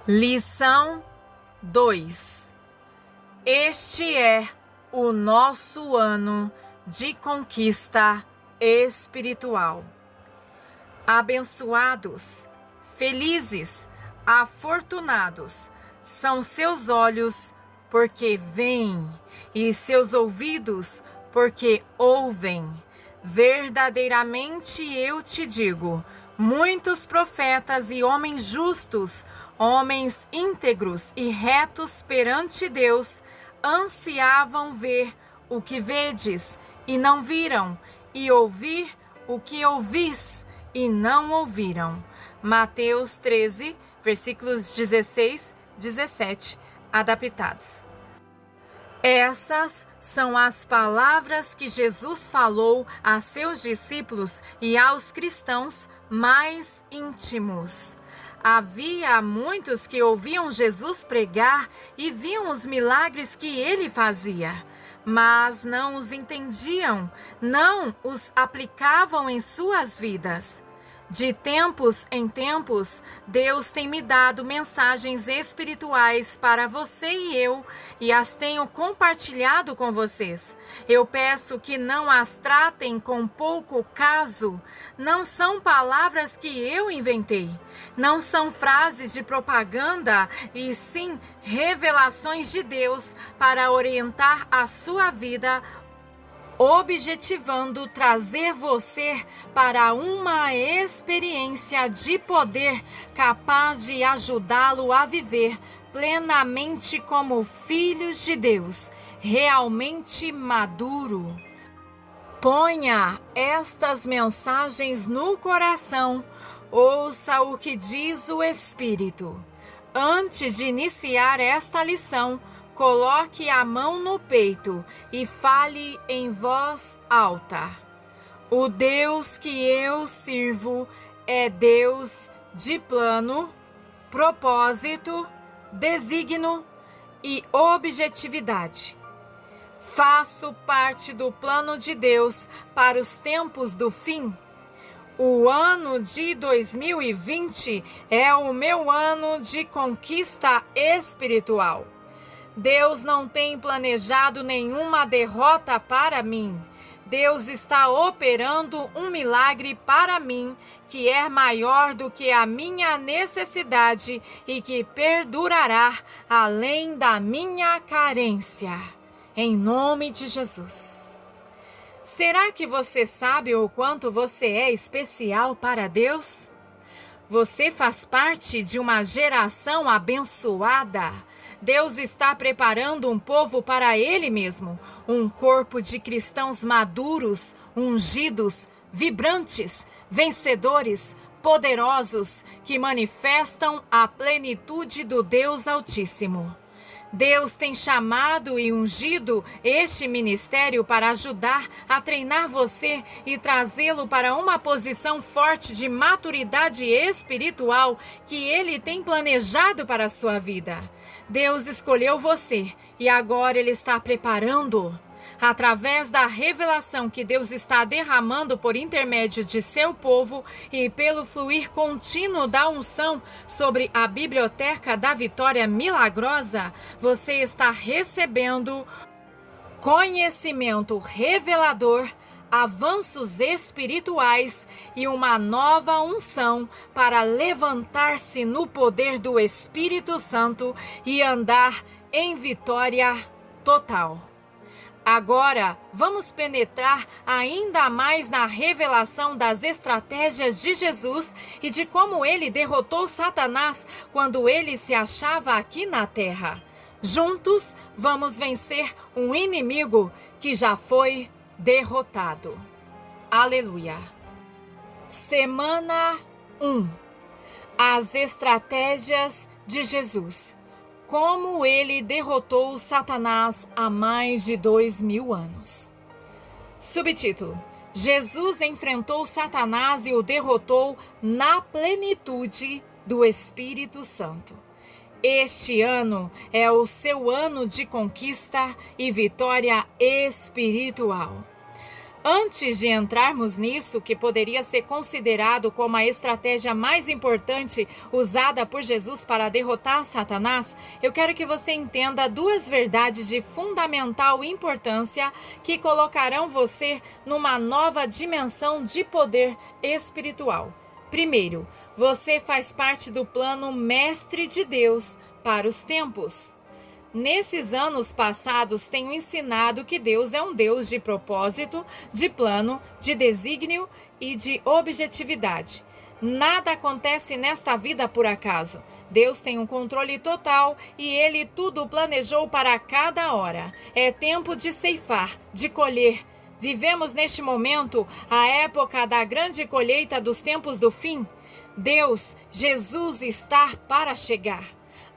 Lição 2. Este é o nosso ano de conquista espiritual. Abençoados, felizes, afortunados são seus olhos, porque veem, e seus ouvidos, porque ouvem. Verdadeiramente eu te digo, muitos profetas e homens justos, homens íntegros e retos perante Deus, ansiavam ver o que vedes e não viram, e ouvir o que ouvis e não ouviram. Mateus 13, versículos 16, 17, adaptados. Essas são as palavras que Jesus falou a seus discípulos e aos cristãos mais íntimos. Havia muitos que ouviam Jesus pregar e viam os milagres que ele fazia, mas não os entendiam, não os aplicavam em suas vidas. De tempos em tempos, Deus tem me dado mensagens espirituais para você e eu, e as tenho compartilhado com vocês. Eu peço que não as tratem com pouco caso. Não são palavras que eu inventei. Não são frases de propaganda, e sim revelações de Deus para orientar a sua vida, objetivando trazer você para uma experiência de poder capaz de ajudá-lo a viver plenamente como filhos de Deus, realmente maduro. Ponha estas mensagens no coração, ouça o que diz o Espírito. Antes de iniciar esta lição, coloque a mão no peito e fale em voz alta. O Deus que eu sirvo é Deus de plano, propósito, desígnio e objetividade. Faço parte do plano de Deus para os tempos do fim. O ano de 2020 é o meu ano de conquista espiritual. Deus não tem planejado nenhuma derrota para mim. Deus está operando um milagre para mim que é maior do que a minha necessidade e que perdurará além da minha carência. Em nome de Jesus. Será que você sabe o quanto você é especial para Deus? Você faz parte de uma geração abençoada. Deus está preparando um povo para Ele mesmo, um corpo de cristãos maduros, ungidos, vibrantes, vencedores, poderosos, que manifestam a plenitude do Deus Altíssimo. Deus tem chamado e ungido este ministério para ajudar a treinar você e trazê-lo para uma posição forte de maturidade espiritual que Ele tem planejado para a sua vida. Deus escolheu você e agora Ele está preparando. Através da revelação que Deus está derramando por intermédio de seu povo e pelo fluir contínuo da unção sobre a biblioteca da vitória milagrosa, você está recebendo conhecimento revelador, avanços espirituais e uma nova unção para levantar-se no poder do Espírito Santo e andar em vitória total. Agora, vamos penetrar ainda mais na revelação das estratégias de Jesus e de como ele derrotou Satanás quando ele se achava aqui na terra. Juntos, vamos vencer um inimigo que já foi derrotado. Aleluia! Semana 1. As estratégias de Jesus. Como ele derrotou Satanás há mais de 2000 anos. Subtítulo: Jesus enfrentou Satanás e o derrotou na plenitude do Espírito Santo. Este ano é o seu ano de conquista e vitória espiritual. Antes de entrarmos nisso, que poderia ser considerado como a estratégia mais importante usada por Jesus para derrotar Satanás, eu quero que você entenda duas verdades de fundamental importância que colocarão você numa nova dimensão de poder espiritual. Primeiro, você faz parte do plano mestre de Deus para os tempos. Nesses anos passados, tenho ensinado que Deus é um Deus de propósito, de plano, de desígnio e de objetividade. Nada acontece nesta vida por acaso. Deus tem um controle total e Ele tudo planejou para cada hora. É tempo de ceifar, de colher. Vivemos neste momento a época da grande colheita dos tempos do fim. Deus, Jesus está para chegar.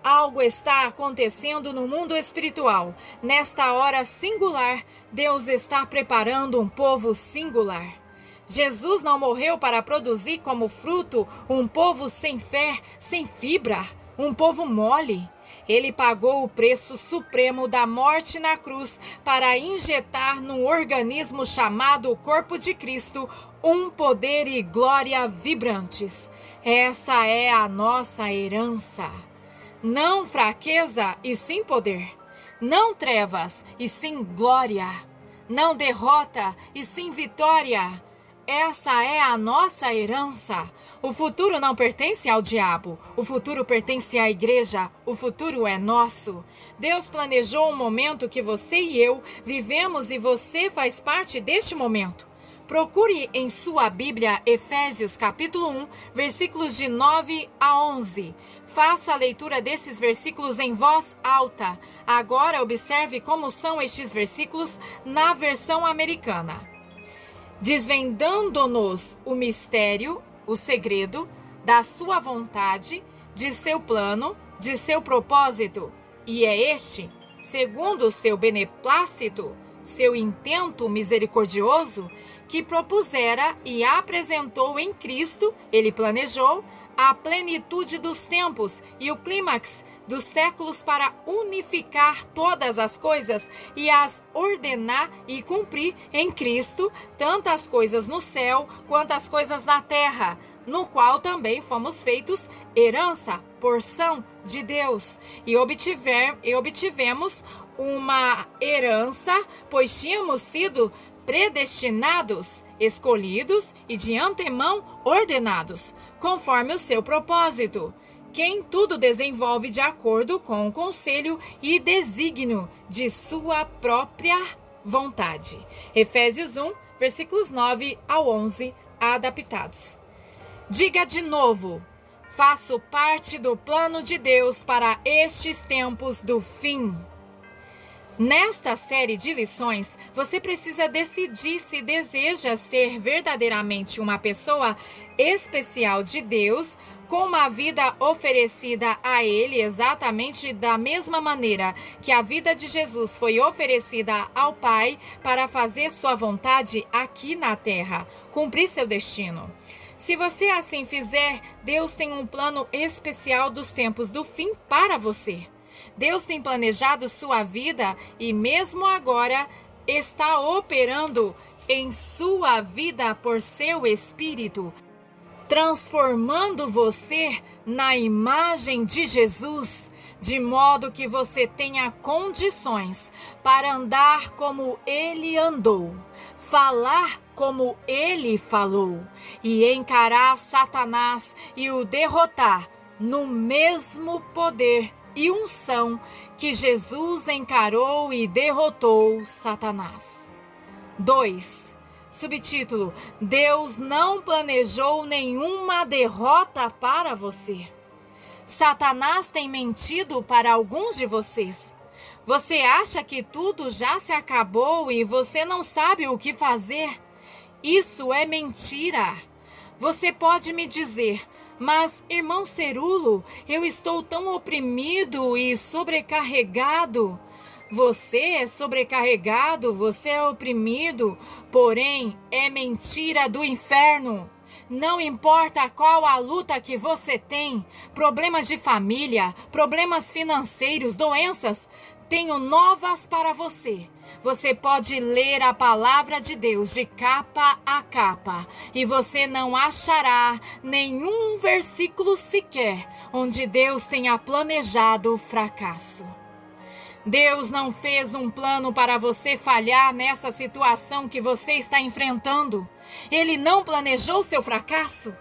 Algo está acontecendo no mundo espiritual. Nesta hora singular, Deus está preparando um povo singular. Jesus não morreu para produzir como fruto um povo sem fé, sem fibra, um povo mole. Ele pagou o preço supremo da morte na cruz para injetar no organismo chamado corpo de Cristo um poder e glória vibrantes. Essa é a nossa herança. Não fraqueza e sim poder. Não trevas e sim glória. Não derrota e sim vitória. Essa é a nossa herança. O futuro não pertence ao diabo. O futuro pertence à igreja. O futuro é nosso. Deus planejou um momento que você e eu vivemos e você faz parte deste momento. Procure em sua Bíblia Efésios capítulo 1, versículos de 9 a 11. Faça a leitura desses versículos em voz alta. Agora observe como são estes versículos na versão americana. Desvendando-nos o mistério, o segredo da sua vontade, de seu plano, de seu propósito. E é este, segundo o seu beneplácito, seu intento misericordioso, que propusera e apresentou em Cristo, ele planejou, a plenitude dos tempos e o clímax dos séculos para unificar todas as coisas e as ordenar e cumprir em Cristo, tanto as coisas no céu quanto as coisas na terra, no qual também fomos feitos herança, porção de Deus, e obtivemos uma herança, pois tínhamos sido predestinados, escolhidos e de antemão ordenados, conforme o seu propósito, quem tudo desenvolve de acordo com o conselho e desígnio de sua própria vontade. Efésios 1, versículos 9 ao 11, adaptados. Diga de novo: faço parte do plano de Deus para estes tempos do fim. Nesta série de lições, você precisa decidir se deseja ser verdadeiramente uma pessoa especial de Deus, com uma vida oferecida a Ele exatamente da mesma maneira que a vida de Jesus foi oferecida ao Pai para fazer sua vontade aqui na terra, cumprir seu destino. Se você assim fizer, Deus tem um plano especial dos tempos do fim para você. Deus tem planejado sua vida e mesmo agora está operando em sua vida por seu Espírito, transformando você na imagem de Jesus, de modo que você tenha condições para andar como Ele andou, falar como Ele falou e encarar Satanás e o derrotar no mesmo poder e unção que Jesus encarou e derrotou Satanás. 2. Subtítulo: Deus não planejou nenhuma derrota para você. Satanás tem mentido para alguns de vocês. Você acha que tudo já se acabou e você não sabe o que fazer? Isso é mentira. Você pode me dizer: mas, irmão Cerulo, eu estou tão oprimido e sobrecarregado. Você é sobrecarregado, você é oprimido, porém é mentira do inferno. Não importa qual a luta que você tem, problemas de família, problemas financeiros, doenças, tenho novas para você. Você pode ler a palavra de Deus de capa a capa e você não achará nenhum versículo sequer onde Deus tenha planejado o fracasso. Deus não fez um plano para você falhar nessa situação que você está enfrentando. Ele não planejou seu fracasso.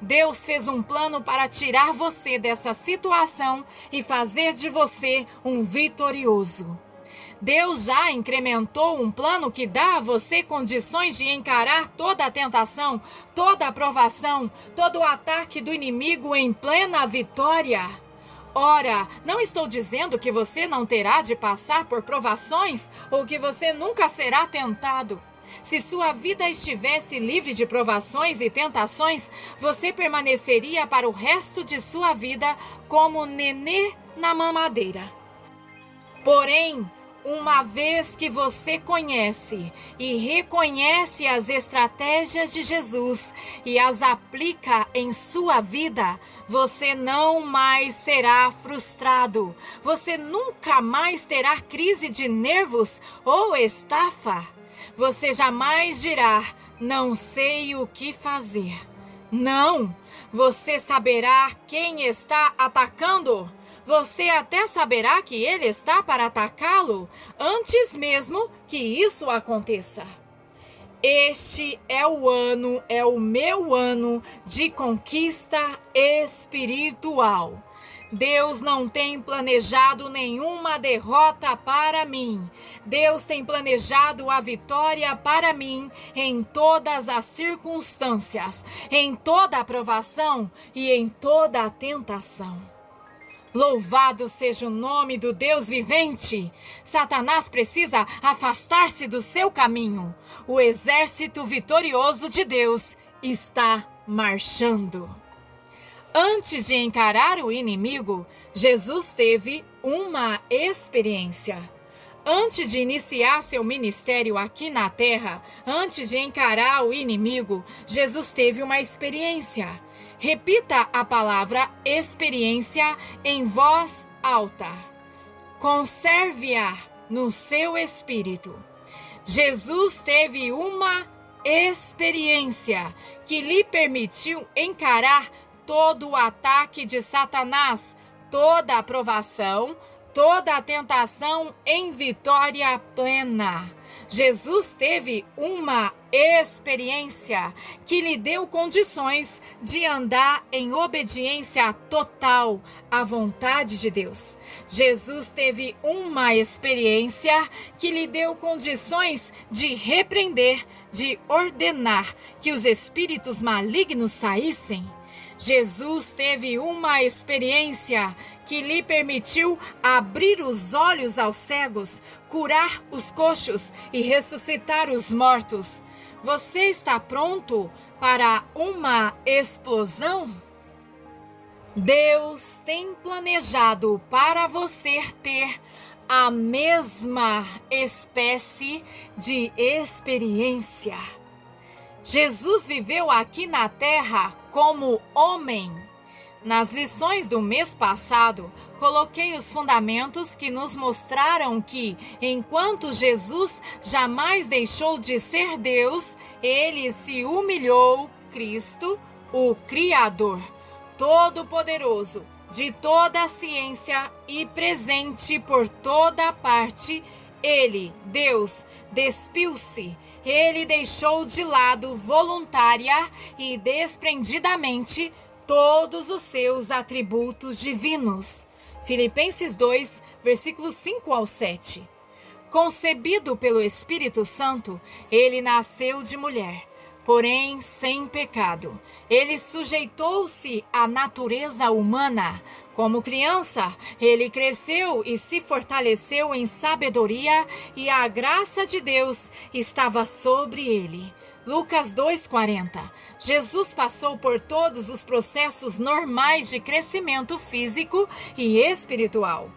Deus fez um plano para tirar você dessa situação e fazer de você um vitorioso. Deus já incrementou um plano que dá a você condições de encarar toda a tentação, toda a provação, todo o ataque do inimigo em plena vitória. Ora, não estou dizendo que você não terá de passar por provações ou que você nunca será tentado. Se sua vida estivesse livre de provações e tentações, você permaneceria para o resto de sua vida como nenê na mamadeira. Porém, uma vez que você conhece e reconhece as estratégias de Jesus e as aplica em sua vida, você não mais será frustrado. Você nunca mais terá crise de nervos ou estafa. Você jamais dirá, não sei o que fazer. Não, você saberá quem está atacando. Você até saberá que ele está para atacá-lo antes mesmo que isso aconteça. Este é o meu ano de conquista espiritual. Deus não tem planejado nenhuma derrota para mim. Deus tem planejado a vitória para mim em todas as circunstâncias, em toda a provação e em toda a tentação. Louvado seja o nome do Deus vivente! Satanás precisa afastar-se do seu caminho. O exército vitorioso de Deus está marchando. Antes de encarar o inimigo, Jesus teve uma experiência. Antes de iniciar seu ministério aqui na terra, antes de encarar o inimigo, Jesus teve uma experiência. Repita a palavra experiência em voz alta. Conserve-a no seu espírito. Jesus teve uma experiência que lhe permitiu encarar todo o ataque de Satanás, toda a provação, toda a tentação em vitória plena. Jesus teve uma experiência que lhe deu condições de andar em obediência total à vontade de Deus. Jesus teve uma experiência que lhe deu condições de repreender, de ordenar que os espíritos malignos saíssem. Jesus teve uma experiência que lhe permitiu abrir os olhos aos cegos, curar os coxos e ressuscitar os mortos. Você está pronto para uma explosão? Deus tem planejado para você ter a mesma espécie de experiência. Jesus viveu aqui na terra como homem. Nas lições do mês passado, coloquei os fundamentos que nos mostraram que, enquanto Jesus jamais deixou de ser Deus, ele se humilhou, Cristo, o Criador, Todo-Poderoso, de toda a ciência e presente por toda parte. Ele, Deus, despiu-se. Ele deixou de lado voluntária e desprendidamente todos os seus atributos divinos. Filipenses 2, versículos 5 ao 7. Concebido pelo Espírito Santo, ele nasceu de mulher, porém sem pecado. Ele sujeitou-se à natureza humana. Como criança, ele cresceu e se fortaleceu em sabedoria e a graça de Deus estava sobre ele. Lucas 2,40. Jesus passou por todos os processos normais de crescimento físico e espiritual.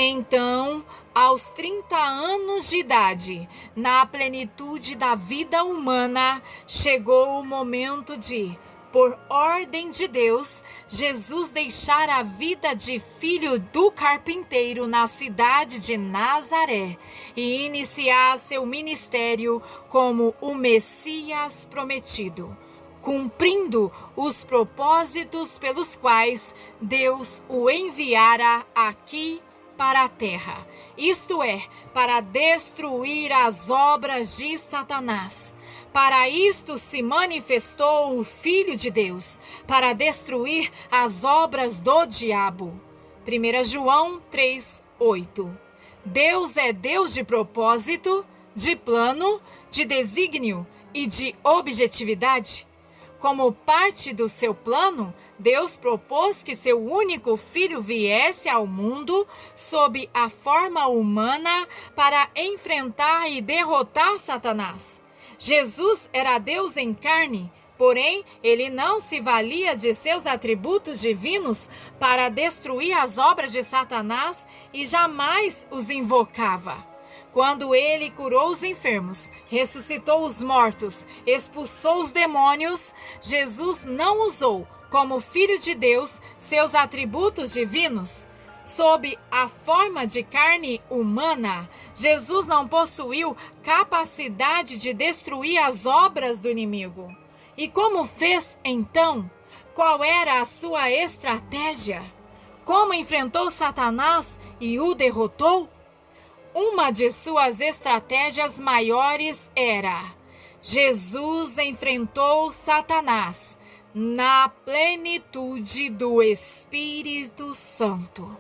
Então, aos 30 anos de idade, na plenitude da vida humana, chegou o momento de, por ordem de Deus, Jesus deixar a vida de filho do carpinteiro na cidade de Nazaré e iniciar seu ministério como o Messias prometido, cumprindo os propósitos pelos quais Deus o enviara aqui para a terra, isto é, para destruir as obras de Satanás. Para isto se manifestou o Filho de Deus, para destruir as obras do diabo. 1 João 3:8. Deus é Deus de propósito, de plano, de desígnio e de objetividade. Como parte do seu plano, Deus propôs que seu único filho viesse ao mundo sob a forma humana para enfrentar e derrotar Satanás. Jesus era Deus em carne, porém, ele não se valia de seus atributos divinos para destruir as obras de Satanás e jamais os invocava. Quando ele curou os enfermos, ressuscitou os mortos, expulsou os demônios, Jesus não usou, como Filho de Deus, seus atributos divinos. Sob a forma de carne humana, Jesus não possuiu capacidade de destruir as obras do inimigo. E como fez então? Qual era a sua estratégia? Como enfrentou Satanás e o derrotou? Uma de suas estratégias maiores era: Jesus enfrentou Satanás na plenitude do Espírito Santo.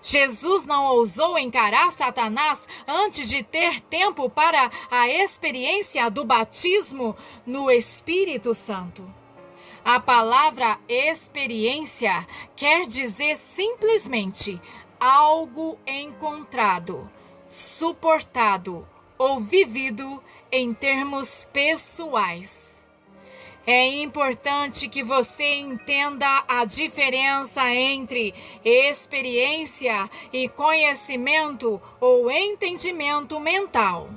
Jesus não ousou encarar Satanás antes de ter tempo para a experiência do batismo no Espírito Santo. A palavra experiência quer dizer simplesmente algo encontrado, suportado ou vivido em termos pessoais. É importante que você entenda a diferença entre experiência e conhecimento ou entendimento mental.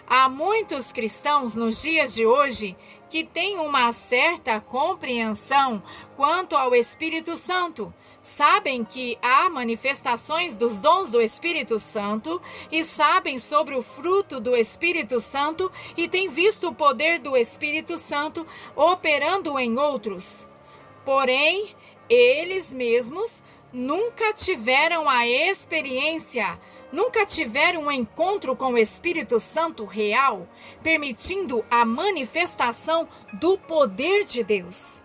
Há muitos cristãos nos dias de hoje que têm uma certa compreensão quanto ao Espírito Santo. Sabem que há manifestações dos dons do Espírito Santo e sabem sobre o fruto do Espírito Santo e têm visto o poder do Espírito Santo operando em outros. Porém, eles mesmos nunca tiveram a experiência, nunca tiveram um encontro com o Espírito Santo real, permitindo a manifestação do poder de Deus.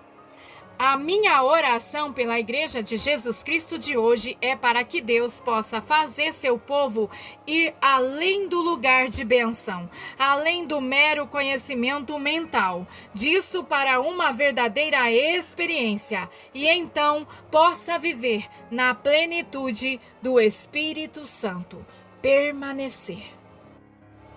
A minha oração pela Igreja de Jesus Cristo de hoje é para que Deus possa fazer seu povo ir além do lugar de bênção, além do mero conhecimento mental, disso para uma verdadeira experiência, e então possa viver na plenitude do Espírito Santo, permanecer.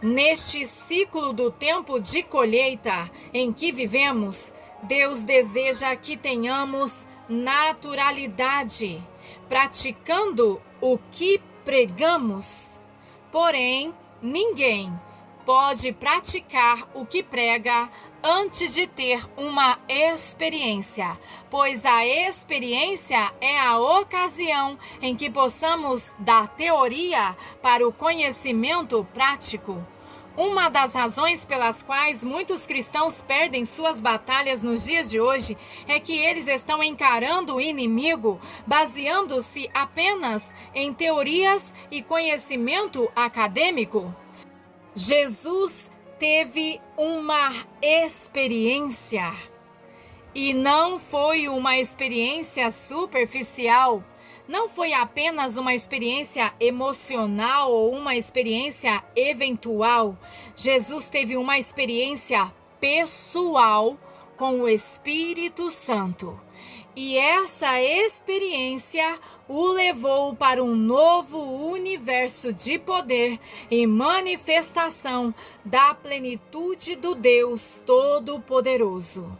Neste ciclo do tempo de colheita em que vivemos, Deus deseja que tenhamos naturalidade, praticando o que pregamos. Porém, ninguém pode praticar o que prega antes de ter uma experiência, pois a experiência é a ocasião em que possamos da teoria para o conhecimento prático. Uma das razões pelas quais muitos cristãos perdem suas batalhas nos dias de hoje é que eles estão encarando o inimigo baseando-se apenas em teorias e conhecimento acadêmico. Jesus teve uma experiência e não foi uma experiência superficial. Não foi apenas uma experiência emocional ou uma experiência eventual. Jesus teve uma experiência pessoal com o Espírito Santo. E essa experiência o levou para um novo universo de poder e manifestação da plenitude do Deus Todo-Poderoso.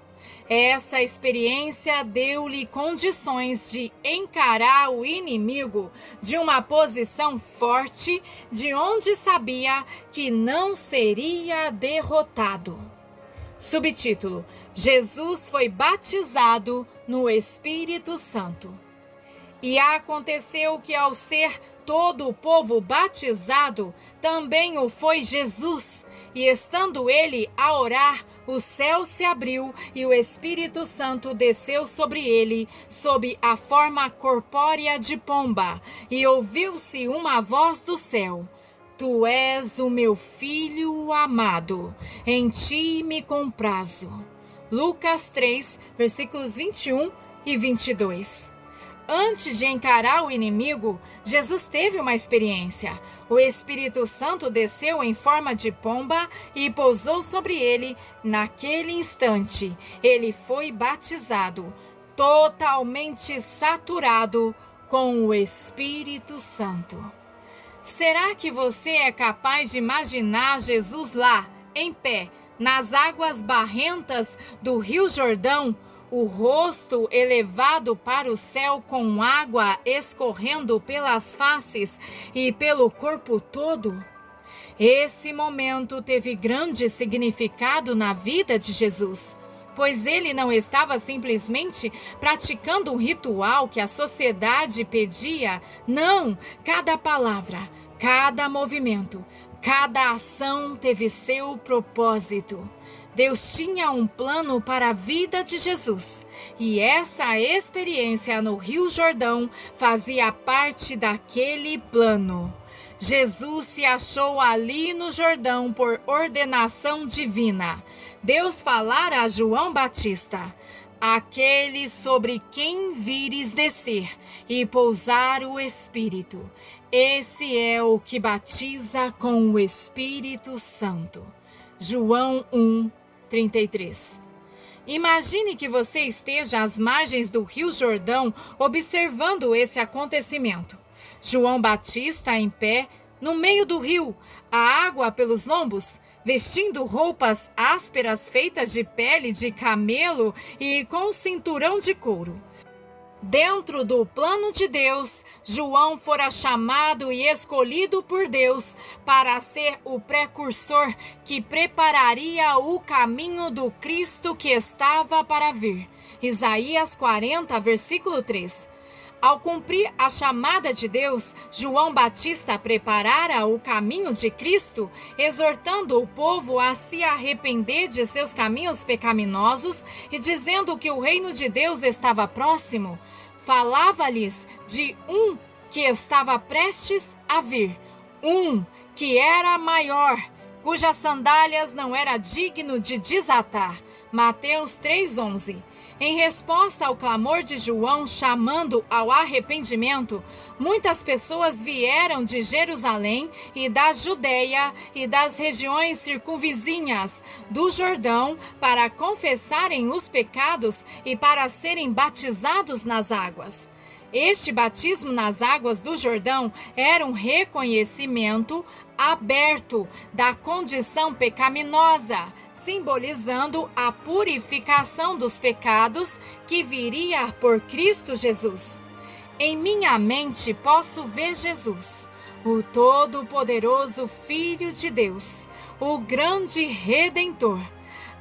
Essa experiência deu-lhe condições de encarar o inimigo de uma posição forte, de onde sabia que não seria derrotado. Subtítulo: Jesus foi batizado no Espírito Santo. E aconteceu que, ao ser todo o povo batizado, também o foi Jesus. E estando ele a orar, o céu se abriu e o Espírito Santo desceu sobre ele, sob a forma corpórea de pomba. E ouviu-se uma voz do céu: Tu és o meu filho amado, em ti me comprazo. Lucas 3, versículos 21 e 22. Antes de encarar o inimigo, Jesus teve uma experiência. O Espírito Santo desceu em forma de pomba e pousou sobre ele. Naquele instante, ele foi batizado, totalmente saturado com o Espírito Santo. Será que você é capaz de imaginar Jesus lá, em pé, nas águas barrentas do Rio Jordão, o rosto elevado para o céu com água escorrendo pelas faces e pelo corpo todo? Esse momento teve grande significado na vida de Jesus, pois ele não estava simplesmente praticando um ritual que a sociedade pedia. Não, cada palavra, cada movimento, cada ação teve seu propósito. Deus tinha um plano para a vida de Jesus, e essa experiência no Rio Jordão fazia parte daquele plano. Jesus se achou ali no Jordão por ordenação divina. Deus falara a João Batista: aquele sobre quem vires descer e pousar o Espírito, esse é o que batiza com o Espírito Santo. João 1:33. Imagine que você esteja às margens do Rio Jordão observando esse acontecimento. João Batista em pé, no meio do rio, a água pelos lombos, vestindo roupas ásperas feitas de pele de camelo e com cinturão de couro. Dentro do plano de Deus, João fora chamado e escolhido por Deus para ser o precursor que prepararia o caminho do Cristo que estava para vir. Isaías 40, versículo 3. Ao cumprir a chamada de Deus, João Batista preparara o caminho de Cristo, exortando o povo a se arrepender de seus caminhos pecaminosos e dizendo que o reino de Deus estava próximo. Falava-lhes de um que estava prestes a vir, um que era maior, cujas sandálias não era digno de desatar. Mateus 3:11. Em resposta ao clamor de João chamando ao arrependimento, muitas pessoas vieram de Jerusalém e da Judeia e das regiões circunvizinhas do Jordão para confessarem os pecados e para serem batizados nas águas. Este batismo nas águas do Jordão era um reconhecimento aberto da condição pecaminosa, simbolizando a purificação dos pecados que viria por Cristo Jesus. Em minha mente posso ver Jesus, o Todo-Poderoso Filho de Deus, o grande Redentor,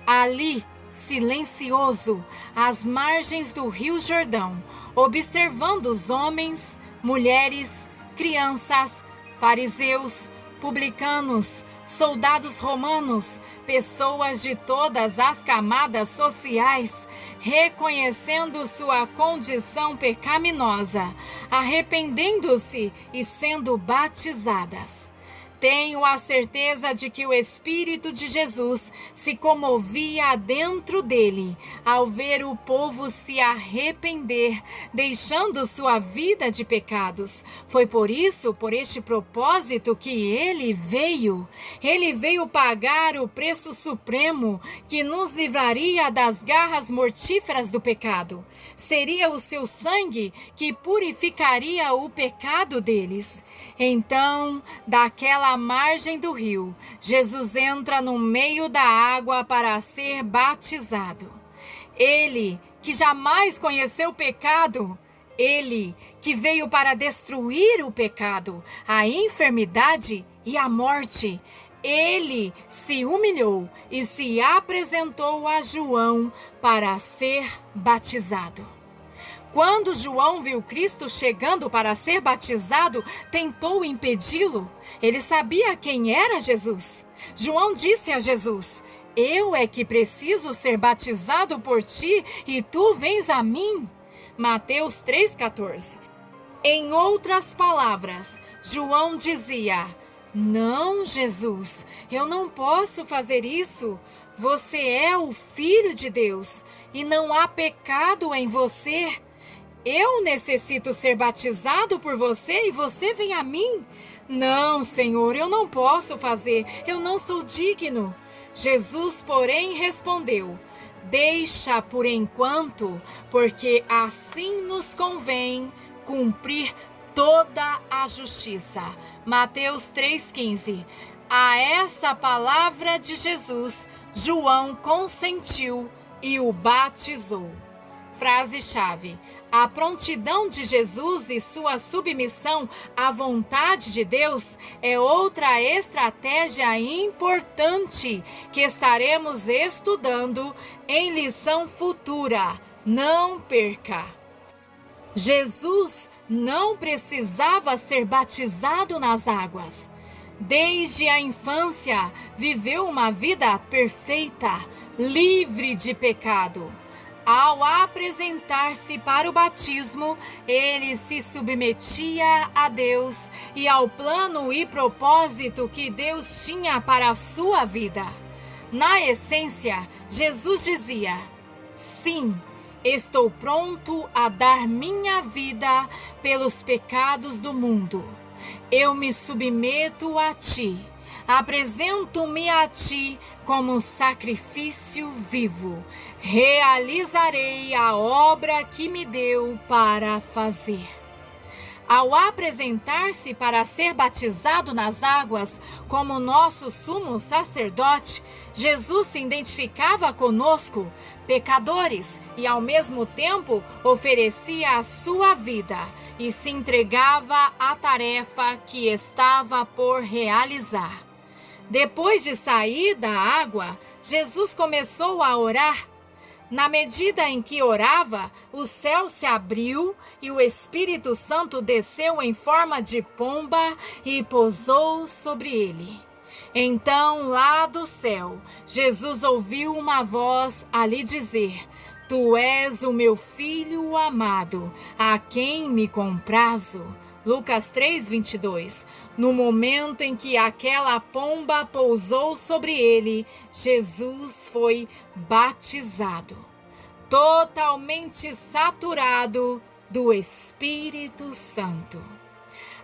ali, silencioso, às margens do Rio Jordão, observando os homens, mulheres, crianças, fariseus, publicanos, soldados romanos, pessoas de todas as camadas sociais, reconhecendo sua condição pecaminosa, arrependendo-se e sendo batizadas. Tenho a certeza de que o Espírito de Jesus se comovia dentro dele ao ver o povo se arrepender, deixando sua vida de pecados. Foi por este propósito que ele veio. Ele veio pagar o preço supremo que nos livraria das garras mortíferas do pecado. Seria o seu sangue que purificaria o pecado deles. Então, daquela margem do rio, Jesus entra no meio da água para ser batizado. Ele que jamais conheceu pecado, ele que veio para destruir o pecado, a enfermidade e a morte. Ele se humilhou e se apresentou a João para ser batizado. Quando João viu Cristo chegando para ser batizado, tentou impedi-lo. Ele sabia quem era Jesus. João disse a Jesus: eu é que preciso ser batizado por ti e tu vens a mim. Mateus 3,14. Em outras palavras, João dizia: não, Jesus, eu não posso fazer isso. Você é o Filho de Deus e não há pecado em você. Eu necessito ser batizado por você e você vem a mim? Não, Senhor, eu não posso fazer, eu não sou digno. Jesus, porém, respondeu: deixa por enquanto, porque assim nos convém cumprir toda a justiça. Mateus 3,15. A essa palavra de Jesus, João consentiu e o batizou. Frase-chave: a prontidão de Jesus e sua submissão à vontade de Deus é outra estratégia importante que estaremos estudando em lição futura. Não perca! Jesus não precisava ser batizado nas águas. Desde a infância, viveu uma vida perfeita, livre de pecado. Ao apresentar-se para o batismo, ele se submetia a Deus e ao plano e propósito que Deus tinha para a sua vida. Na essência, Jesus dizia: sim, estou pronto a dar minha vida pelos pecados do mundo. Eu me submeto a ti. Apresento-me a ti como sacrifício vivo. Realizarei a obra que me deu para fazer. Ao apresentar-se para ser batizado nas águas como nosso sumo sacerdote, Jesus se identificava conosco, pecadores, e ao mesmo tempo oferecia a sua vida e se entregava à tarefa que estava por realizar. Depois de sair da água, Jesus começou a orar. Na medida em que orava, o céu se abriu e o Espírito Santo desceu em forma de pomba e pousou sobre ele. Então, lá do céu, Jesus ouviu uma voz a lhe dizer: Tu és o meu filho amado, a quem me comprazo. Lucas 3:22. No momento em que aquela pomba pousou sobre ele, Jesus foi batizado, totalmente saturado do Espírito Santo.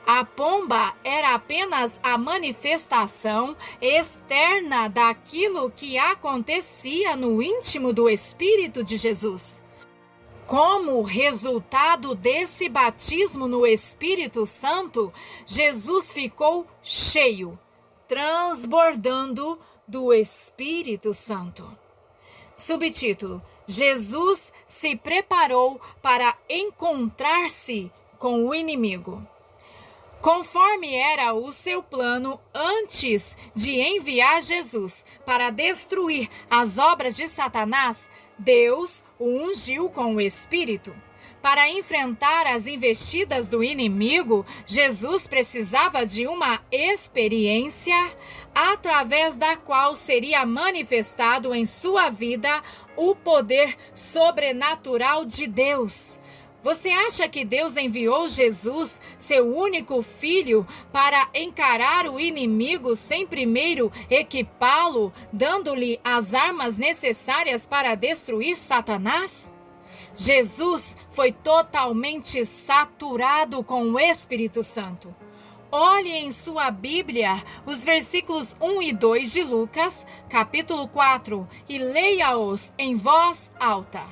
A pomba era apenas a manifestação externa daquilo que acontecia no íntimo do Espírito de Jesus. Como resultado desse batismo no Espírito Santo, Jesus ficou cheio, transbordando do Espírito Santo. Subtítulo: Jesus se preparou para encontrar-se com o inimigo. Conforme era o seu plano antes de enviar Jesus para destruir as obras de Satanás, Deus o ungiu com o Espírito. Para enfrentar as investidas do inimigo, Jesus precisava de uma experiência através da qual seria manifestado em sua vida o poder sobrenatural de Deus. Você acha que Deus enviou Jesus, seu único filho, para encarar o inimigo sem primeiro equipá-lo, dando-lhe as armas necessárias para destruir Satanás? Jesus foi totalmente saturado com o Espírito Santo. Olhe em sua Bíblia os versículos 1 e 2 de Lucas, capítulo 4, e leia-os em voz alta.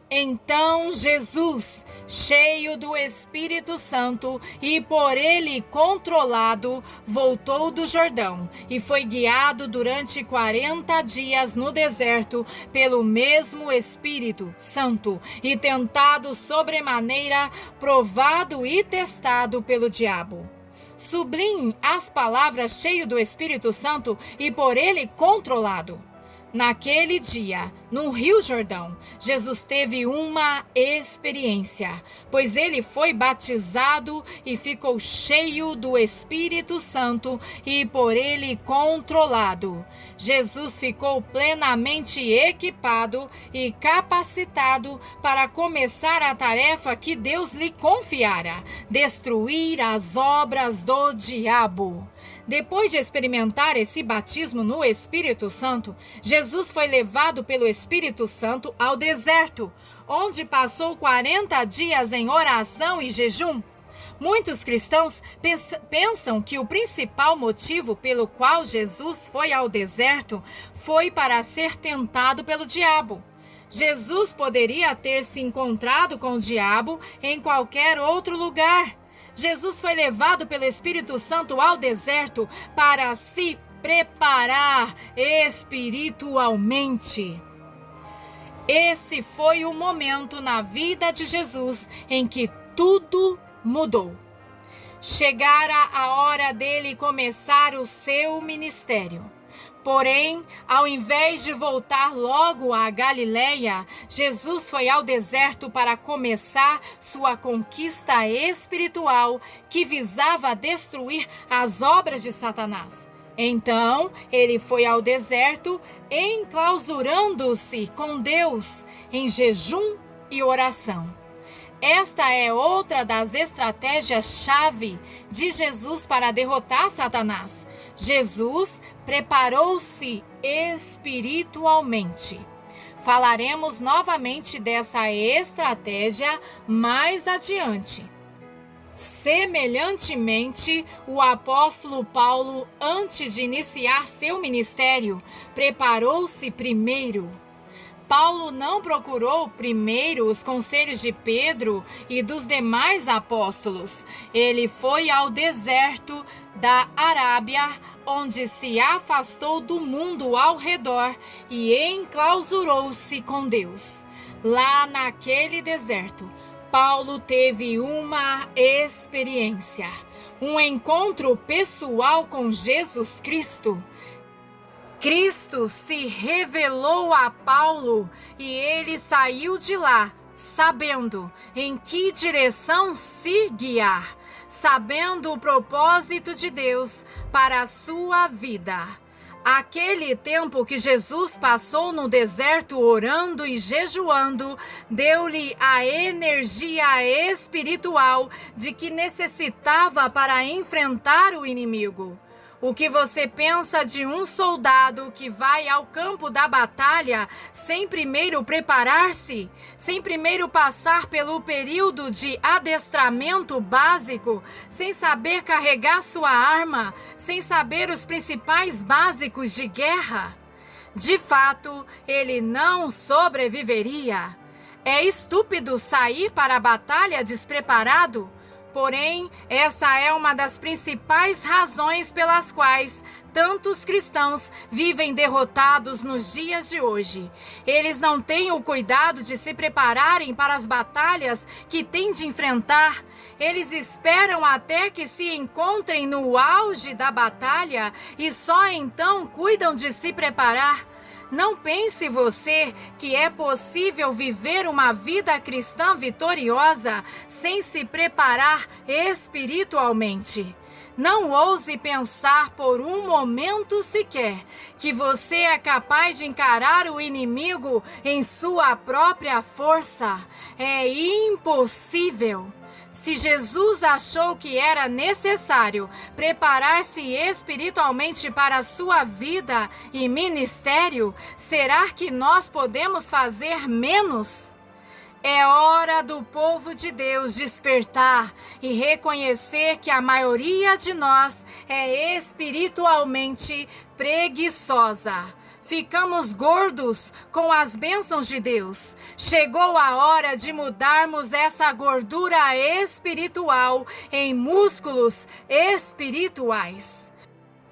Então Jesus, cheio do Espírito Santo e por ele controlado, voltou do Jordão e foi guiado durante 40 dias no deserto pelo mesmo Espírito Santo e tentado sobremaneira, provado e testado pelo diabo. Sublinhe as palavras cheio do Espírito Santo e por ele controlado. Naquele dia, no Rio Jordão, Jesus teve uma experiência, pois ele foi batizado e ficou cheio do Espírito Santo e por ele controlado. Jesus ficou plenamente equipado e capacitado para começar a tarefa que Deus lhe confiara: destruir as obras do diabo. Depois de experimentar esse batismo no Espírito Santo, Jesus foi levado pelo Espírito Santo ao deserto, onde passou 40 dias em oração e jejum. Muitos cristãos pensam que o principal motivo pelo qual Jesus foi ao deserto foi para ser tentado pelo diabo. Jesus poderia ter se encontrado com o diabo em qualquer outro lugar. Jesus foi levado pelo Espírito Santo ao deserto para se preparar espiritualmente. Esse foi o momento na vida de Jesus em que tudo mudou. Chegara a hora dele começar o seu ministério. Porém, ao invés de voltar logo à Galileia, Jesus foi ao deserto para começar sua conquista espiritual que visava destruir as obras de Satanás. Então, ele foi ao deserto, enclausurando-se com Deus em jejum e oração. Esta é outra das estratégias-chave de Jesus para derrotar Satanás. Jesus preparou-se espiritualmente. Falaremos novamente dessa estratégia mais adiante. Semelhantemente, o apóstolo Paulo, antes de iniciar seu ministério, preparou-se primeiro. Paulo não procurou primeiro os conselhos de Pedro e dos demais apóstolos. Ele foi ao deserto da Arábia, onde se afastou do mundo ao redor e enclausurou-se com Deus. Lá naquele deserto, Paulo teve uma experiência, um encontro pessoal com Jesus Cristo. Cristo se revelou a Paulo e ele saiu de lá sabendo em que direção se guiar, sabendo o propósito de Deus para a sua vida. Aquele tempo que Jesus passou no deserto orando e jejuando, deu-lhe a energia espiritual de que necessitava para enfrentar o inimigo. O que você pensa de um soldado que vai ao campo da batalha sem primeiro preparar-se, sem primeiro passar pelo período de adestramento básico, sem saber carregar sua arma, sem saber os principais básicos de guerra? De fato, ele não sobreviveria. É estúpido sair para a batalha despreparado. Porém, essa é uma das principais razões pelas quais tantos cristãos vivem derrotados nos dias de hoje. Eles não têm o cuidado de se prepararem para as batalhas que têm de enfrentar. Eles esperam até que se encontrem no auge da batalha e só então cuidam de se preparar. Não pense você que é possível viver uma vida cristã vitoriosa sem se preparar espiritualmente. Não ouse pensar por um momento sequer que você é capaz de encarar o inimigo em sua própria força. É impossível. Se Jesus achou que era necessário preparar-se espiritualmente para a sua vida e ministério, será que nós podemos fazer menos? É hora do povo de Deus despertar e reconhecer que a maioria de nós é espiritualmente preguiçosa. Ficamos gordos com as bênçãos de Deus. Chegou a hora de mudarmos essa gordura espiritual em músculos espirituais.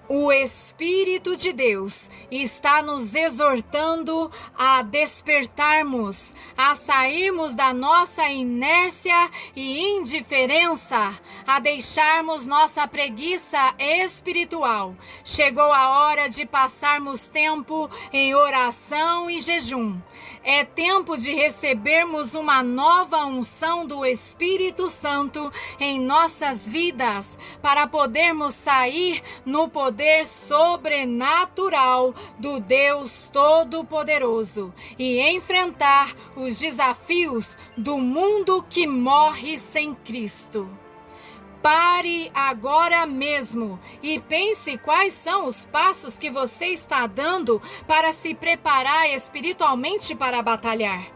O Espírito de Deus está nos exortando a despertarmos, a sairmos da nossa inércia e indiferença, a deixarmos nossa preguiça espiritual. Chegou a hora de passarmos tempo em oração e jejum. É tempo de recebermos uma nova unção do Espírito Santo em nossas vidas, para podermos sair no poder sobrenatural do Deus Todo-Poderoso e enfrentar os desafios do mundo que morre sem Cristo. Pare agora mesmo e pense quais são os passos que você está dando para se preparar espiritualmente para batalhar.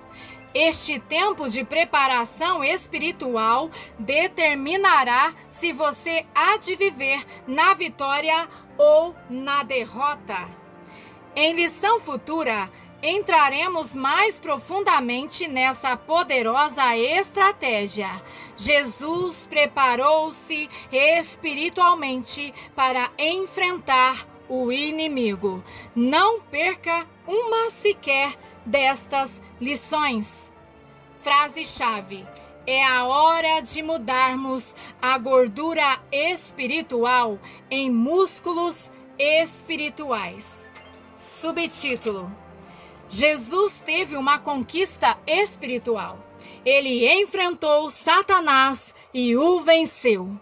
Este tempo de preparação espiritual determinará se você há de viver na vitória ou na derrota. Em lição futura, entraremos mais profundamente nessa poderosa estratégia. Jesus preparou-se espiritualmente para enfrentar o inimigo. Não perca uma sequer destas lições. Frase-chave: é a hora de mudarmos a gordura espiritual em músculos espirituais. Subtítulo: Jesus teve uma conquista espiritual. Ele enfrentou Satanás e o venceu.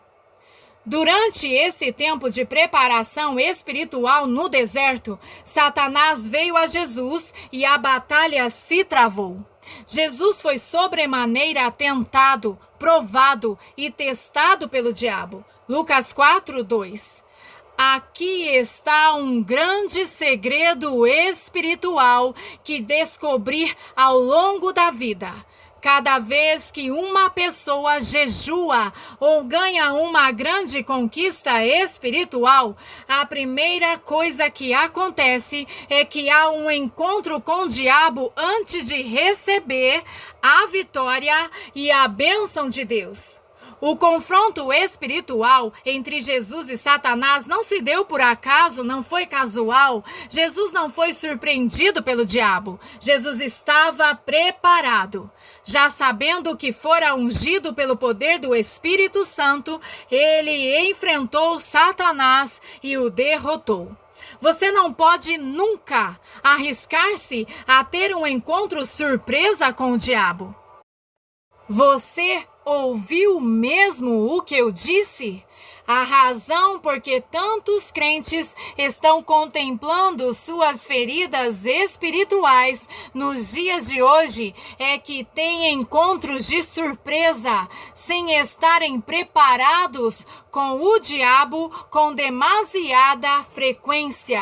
Durante esse tempo de preparação espiritual no deserto, Satanás veio a Jesus e a batalha se travou. Jesus foi sobremaneira tentado, provado e testado pelo diabo. Lucas 4:2. Aqui está um grande segredo espiritual que descobri ao longo da vida. Cada vez que uma pessoa jejua ou ganha uma grande conquista espiritual, a primeira coisa que acontece é que há um encontro com o diabo antes de receber a vitória e a bênção de Deus. O confronto espiritual entre Jesus e Satanás não se deu por acaso, não foi casual. Jesus não foi surpreendido pelo diabo. Jesus estava preparado. Já sabendo que fora ungido pelo poder do Espírito Santo, ele enfrentou Satanás e o derrotou. Você não pode nunca arriscar-se a ter um encontro surpresa com o diabo. Você ouviu mesmo o que eu disse? A razão por que tantos crentes estão contemplando suas feridas espirituais nos dias de hoje é que têm encontros de surpresa, sem estarem preparados com o diabo com demasiada frequência.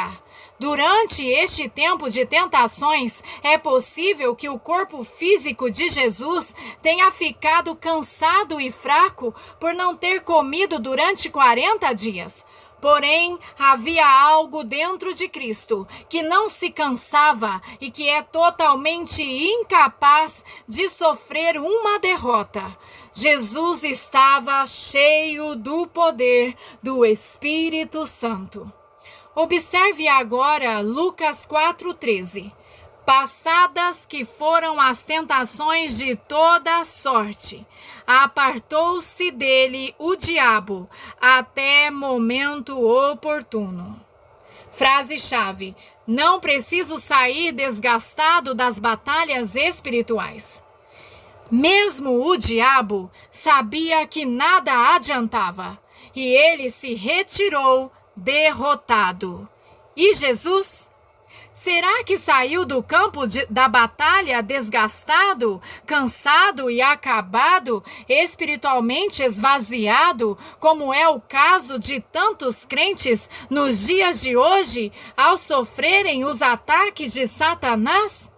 Durante este tempo de tentações, é possível que o corpo físico de Jesus tenha ficado cansado e fraco por não ter comido durante 40 dias. Porém, havia algo dentro de Cristo que não se cansava e que é totalmente incapaz de sofrer uma derrota. Jesus estava cheio do poder do Espírito Santo. Observe agora Lucas 4:13. Passadas que foram as tentações de toda sorte, apartou-se dele o diabo até momento oportuno. Frase-chave: não preciso sair desgastado das batalhas espirituais. Mesmo o diabo sabia que nada adiantava e ele se retirou derrotado. E Jesus? Será que saiu do campo da batalha desgastado, cansado e acabado, espiritualmente esvaziado, como é o caso de tantos crentes nos dias de hoje, ao sofrerem os ataques de Satanás?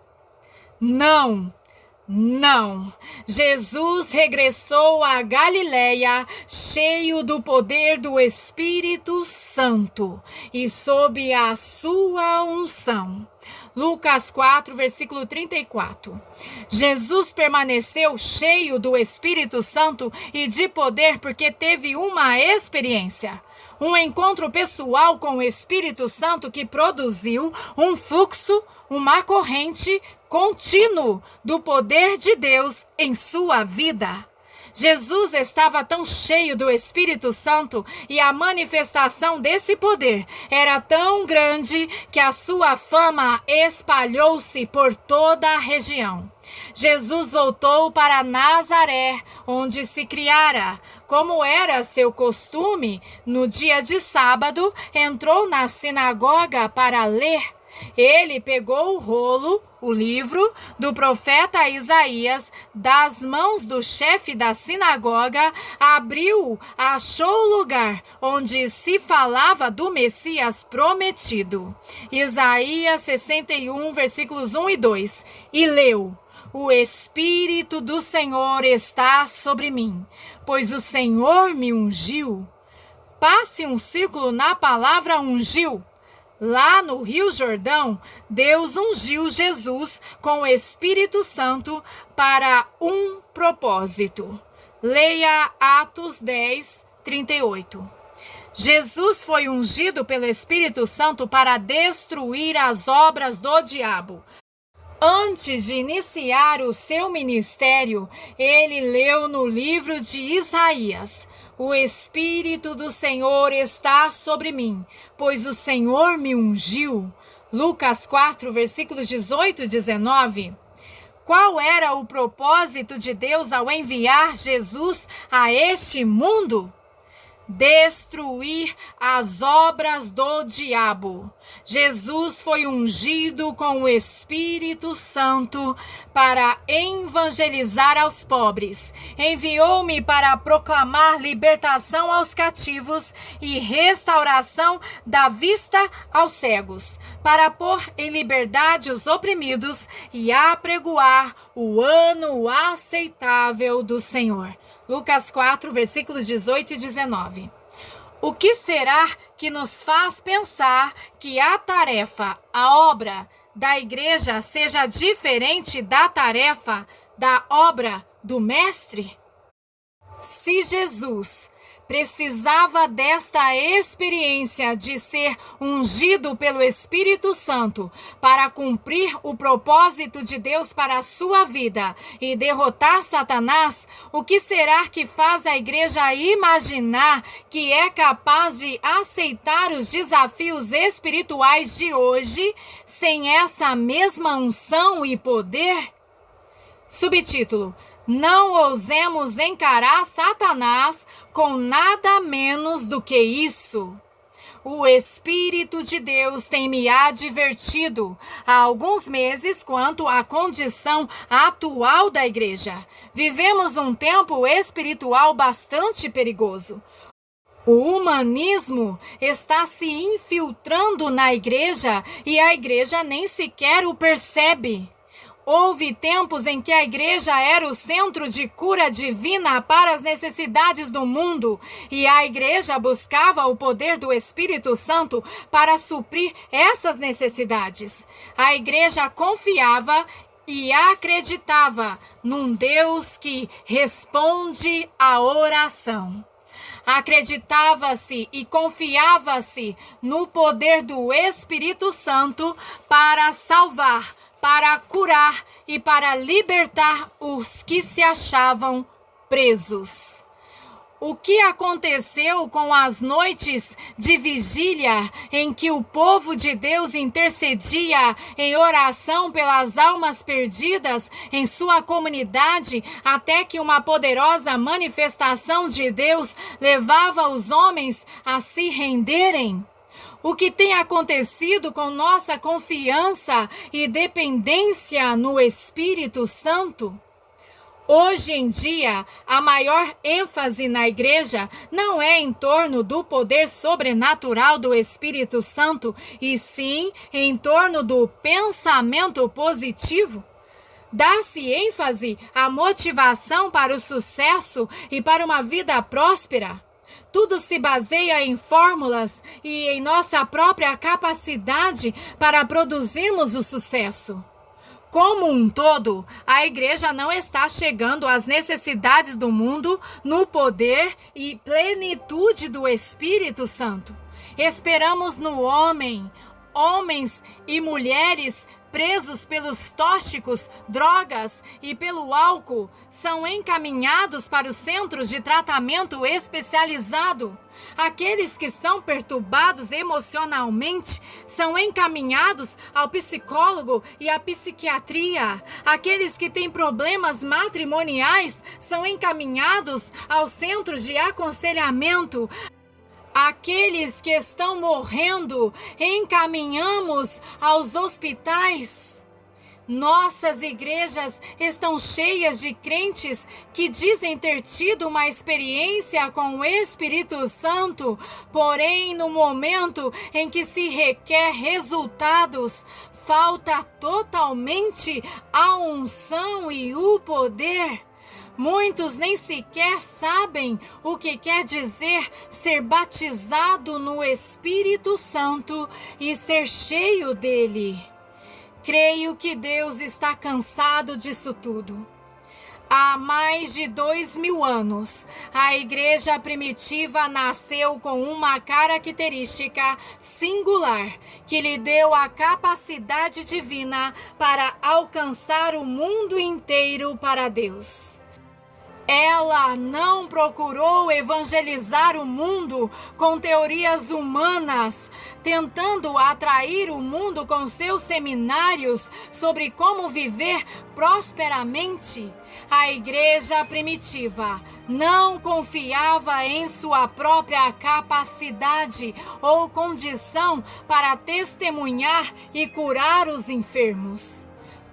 Não! Não, Jesus regressou à Galiléia cheio do poder do Espírito Santo e sob a sua unção. Lucas 4, versículo 34. Jesus permaneceu cheio do Espírito Santo e de poder porque teve uma experiência. Um encontro pessoal com o Espírito Santo que produziu um fluxo, uma corrente contínuo do poder de Deus em sua vida. Jesus estava tão cheio do Espírito Santo e a manifestação desse poder era tão grande que a sua fama espalhou-se por toda a região. Jesus voltou para Nazaré, onde se criara. Como era seu costume, no dia de sábado, entrou na sinagoga para ler. Ele pegou o rolo, o livro do profeta Isaías, das mãos do chefe da sinagoga, abriu-o, achou o lugar onde se falava do Messias prometido. Isaías 61, versículos 1 e 2. E leu: O Espírito do Senhor está sobre mim, pois o Senhor me ungiu. Passe um círculo na palavra ungiu. Lá no Rio Jordão, Deus ungiu Jesus com o Espírito Santo para um propósito. Leia Atos 10, 38. Jesus foi ungido pelo Espírito Santo para destruir as obras do diabo. Antes de iniciar o seu ministério, ele leu no livro de Isaías: O Espírito do Senhor está sobre mim, pois o Senhor me ungiu. Lucas 4, versículos 18 e 19. Qual era o propósito de Deus ao enviar Jesus a este mundo? Destruir as obras do diabo. Jesus foi ungido com o Espírito Santo para evangelizar aos pobres. Enviou-me para proclamar libertação aos cativos e restauração da vista aos cegos, para pôr em liberdade os oprimidos e apregoar o ano aceitável do Senhor. Lucas 4, versículos 18 e 19. O que será que nos faz pensar que a tarefa, a obra da igreja seja diferente da tarefa, da obra do Mestre? Se Jesus precisava desta experiência de ser ungido pelo Espírito Santo para cumprir o propósito de Deus para a sua vida e derrotar Satanás, o que será que faz a igreja imaginar que é capaz de aceitar os desafios espirituais de hoje sem essa mesma unção e poder? Subtítulo: Não ousemos encarar Satanás com nada menos do que isso. O Espírito de Deus tem me advertido há alguns meses quanto à condição atual da igreja. Vivemos um tempo espiritual bastante perigoso. O humanismo está se infiltrando na igreja e a igreja nem sequer o percebe. Houve tempos em que a igreja era o centro de cura divina para as necessidades do mundo e a igreja buscava o poder do Espírito Santo para suprir essas necessidades. A igreja confiava e acreditava num Deus que responde à oração. Acreditava-se e confiava-se no poder do Espírito Santo para salvar, para curar e para libertar os que se achavam presos. O que aconteceu com as noites de vigília em que o povo de Deus intercedia em oração pelas almas perdidas em sua comunidade, até que uma poderosa manifestação de Deus levava os homens a se renderem? O que tem acontecido com nossa confiança e dependência no Espírito Santo? Hoje em dia, a maior ênfase na igreja não é em torno do poder sobrenatural do Espírito Santo, e sim em torno do pensamento positivo. Dá-se ênfase à motivação para o sucesso e para uma vida próspera. Tudo se baseia em fórmulas e em nossa própria capacidade para produzirmos o sucesso. Como um todo, a igreja não está chegando às necessidades do mundo no poder e plenitude do Espírito Santo. Esperamos no homem, homens e mulheres presos pelos tóxicos, drogas e pelo álcool, são encaminhados para os centros de tratamento especializado. Aqueles que são perturbados emocionalmente são encaminhados ao psicólogo e à psiquiatria. Aqueles que têm problemas matrimoniais são encaminhados aos centros de aconselhamento. Aqueles que estão morrendo, encaminhamos aos hospitais. Nossas igrejas estão cheias de crentes que dizem ter tido uma experiência com o Espírito Santo, porém, no momento em que se requer resultados, falta totalmente a unção e o poder. Muitos nem sequer sabem o que quer dizer ser batizado no Espírito Santo e ser cheio dele. Creio que Deus está cansado disso tudo. Há mais de 2000 anos, a igreja primitiva nasceu com uma característica singular que lhe deu a capacidade divina para alcançar o mundo inteiro para Deus. Ela não procurou evangelizar o mundo com teorias humanas, tentando atrair o mundo com seus seminários sobre como viver prosperamente. A igreja primitiva não confiava em sua própria capacidade ou condição para testemunhar e curar os enfermos.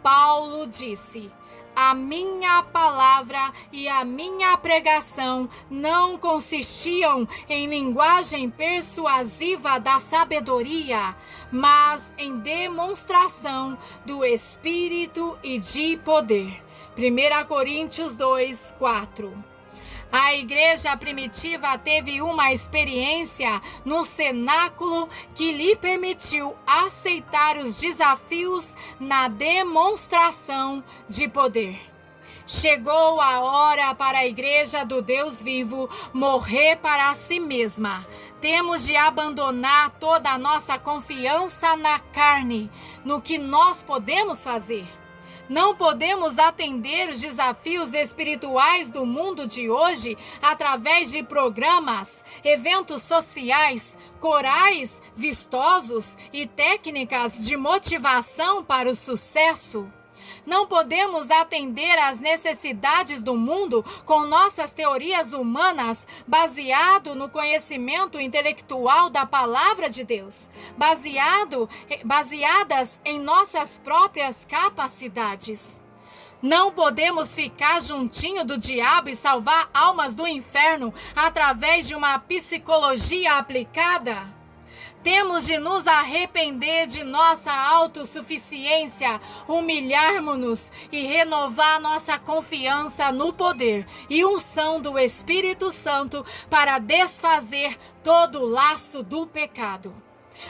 Paulo disse: a minha palavra e a minha pregação não consistiam em linguagem persuasiva da sabedoria, mas em demonstração do Espírito e de poder. 1 Coríntios 2:4. A igreja primitiva teve uma experiência no cenáculo que lhe permitiu aceitar os desafios na demonstração de poder. Chegou a hora para a igreja do Deus vivo morrer para si mesma. Temos de abandonar toda a nossa confiança na carne, no que nós podemos fazer. Não podemos atender os desafios espirituais do mundo de hoje através de programas, eventos sociais, corais vistosos e técnicas de motivação para o sucesso. Não podemos atender às necessidades do mundo com nossas teorias humanas, baseado no conhecimento intelectual da palavra de Deus, baseadas em nossas próprias capacidades. Não podemos ficar juntinho do diabo e salvar almas do inferno através de uma psicologia aplicada. Temos de nos arrepender de nossa autossuficiência, humilharmos-nos e renovar nossa confiança no poder e unção do Espírito Santo para desfazer todo o laço do pecado.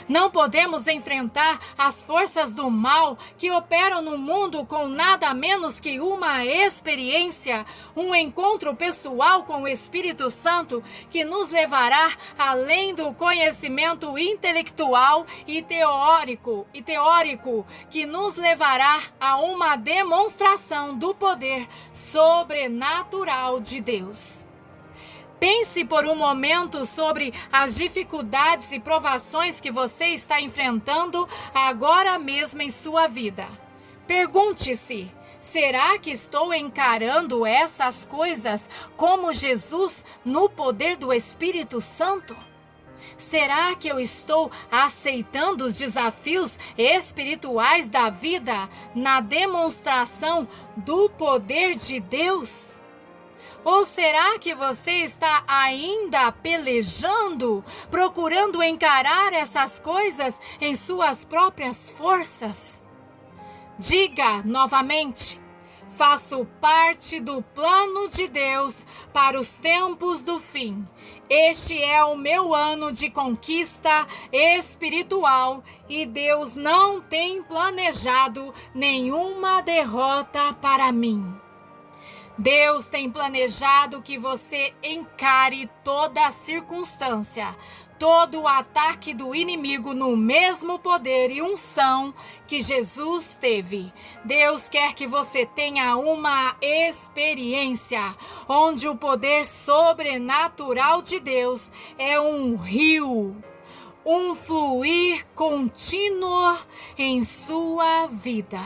Não podemos enfrentar as forças do mal que operam no mundo com nada menos que uma experiência, um encontro pessoal com o Espírito Santo que nos levará além do conhecimento intelectual e teórico, que nos levará a uma demonstração do poder sobrenatural de Deus. Pense por um momento sobre as dificuldades e provações que você está enfrentando agora mesmo em sua vida. Pergunte-se: será que estou encarando essas coisas como Jesus no poder do Espírito Santo? Será que eu estou aceitando os desafios espirituais da vida na demonstração do poder de Deus? Ou será que você está ainda pelejando, procurando encarar essas coisas em suas próprias forças? Diga novamente: Faço parte do plano de Deus para os tempos do fim. Este é o meu ano de conquista espiritual e Deus não tem planejado nenhuma derrota para mim. Deus tem planejado que você encare toda a circunstância, todo o ataque do inimigo no mesmo poder e unção que Jesus teve. Deus quer que você tenha uma experiência onde o poder sobrenatural de Deus é um rio, um fluir contínuo em sua vida.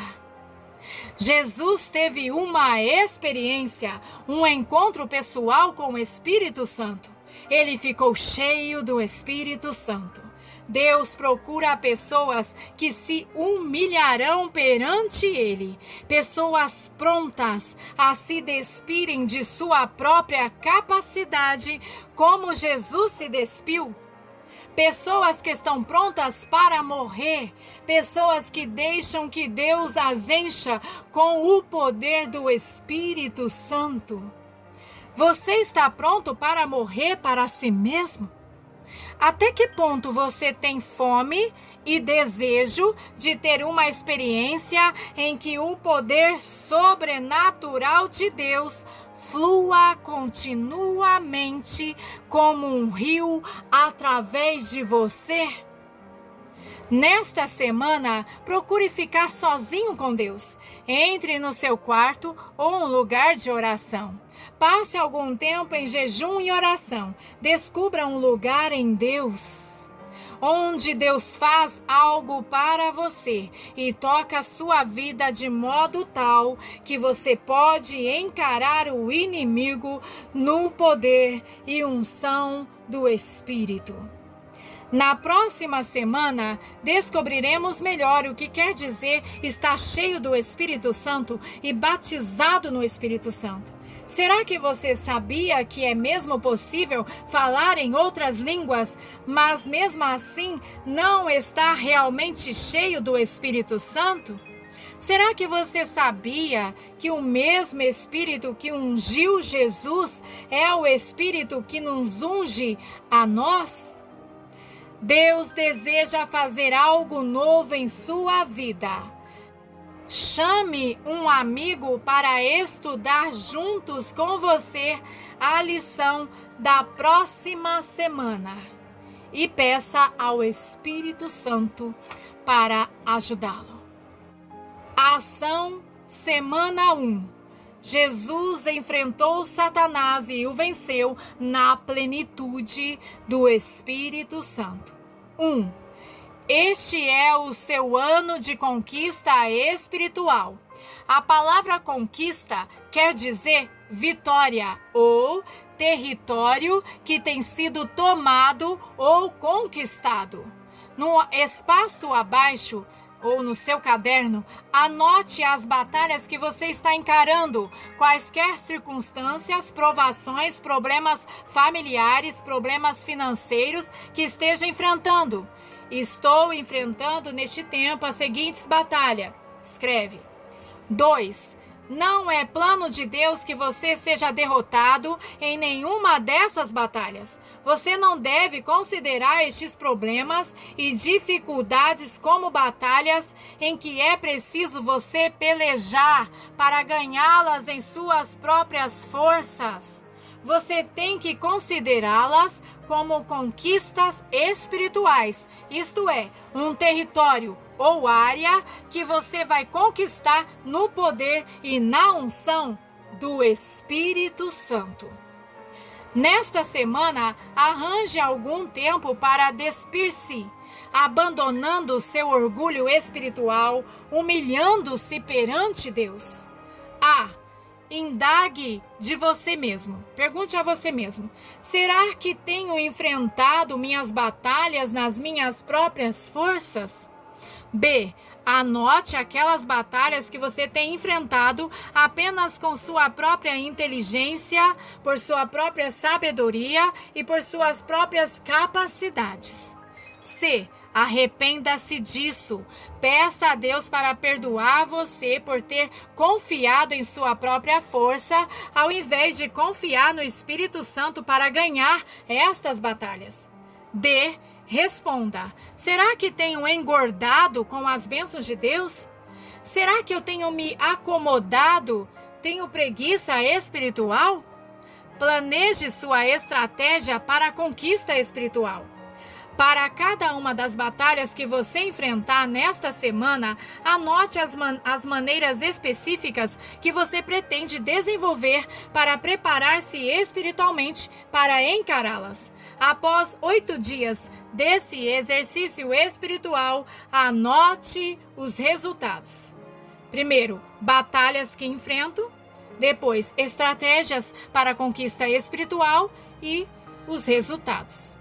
Jesus teve uma experiência, um encontro pessoal com o Espírito Santo. Ele ficou cheio do Espírito Santo. Deus procura pessoas que se humilharão perante Ele, pessoas prontas a se despirem de sua própria capacidade, como Jesus se despiu. Pessoas que estão prontas para morrer, pessoas que deixam que Deus as encha com o poder do Espírito Santo. Você está pronto para morrer para si mesmo? Até que ponto você tem fome e desejo de ter uma experiência em que o poder sobrenatural de Deus flua continuamente como um rio através de você? Nesta semana, procure ficar sozinho com Deus. Entre no seu quarto ou um lugar de oração. Passe algum tempo em jejum e oração. Descubra um lugar em Deus, onde Deus faz algo para você e toca a sua vida de modo tal que você pode encarar o inimigo no poder e unção do Espírito. Na próxima semana, descobriremos melhor o que quer dizer estar cheio do Espírito Santo e batizado no Espírito Santo. Será que você sabia que é mesmo possível falar em outras línguas, mas mesmo assim não estar realmente cheio do Espírito Santo? Será que você sabia que o mesmo Espírito que ungiu Jesus é o Espírito que nos unge a nós? Deus deseja fazer algo novo em sua vida. Chame um amigo para estudar juntos com você a lição da próxima semana e peça ao Espírito Santo para ajudá-lo. Ação Semana 1. Jesus enfrentou Satanás e o venceu na plenitude do Espírito Santo. 1. Este é o seu ano de conquista espiritual. A palavra conquista quer dizer vitória ou território que tem sido tomado ou conquistado. No espaço abaixo, ou no seu caderno, anote as batalhas que você está encarando, quaisquer circunstâncias, provações, problemas familiares, problemas financeiros que esteja enfrentando. Estou enfrentando neste tempo as seguintes batalhas. Escreve. 2. Não é plano de Deus que você seja derrotado em nenhuma dessas batalhas. Você não deve considerar estes problemas e dificuldades como batalhas em que é preciso você pelejar para ganhá-las em suas próprias forças. Você tem que considerá-las como conquistas espirituais, isto é, um território ou área que você vai conquistar no poder e na unção do Espírito Santo. Nesta semana, arranje algum tempo para despir-se, abandonando seu orgulho espiritual, humilhando-se perante Deus. Indague de você mesmo. Pergunte a você mesmo: será que tenho enfrentado minhas batalhas nas minhas próprias forças? B. Anote aquelas batalhas que você tem enfrentado apenas com sua própria inteligência, por sua própria sabedoria e por suas próprias capacidades. C. Arrependa-se disso. Peça a Deus para perdoar você por ter confiado em sua própria força, ao invés de confiar no Espírito Santo para ganhar estas batalhas. D. Responda: será que tenho engordado com as bênçãos de Deus? Será que eu tenho me acomodado? Tenho preguiça espiritual? Planeje sua estratégia para a conquista espiritual. Para cada uma das batalhas que você enfrentar nesta semana, anote as maneiras específicas que você pretende desenvolver para preparar-se espiritualmente para encará-las. Após 8 dias desse exercício espiritual, anote os resultados. Primeiro, batalhas que enfrento. Depois, estratégias para a conquista espiritual e os resultados.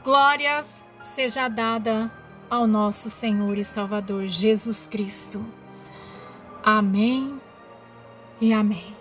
Glórias seja dada ao nosso Senhor e Salvador Jesus Cristo. Amém e amém.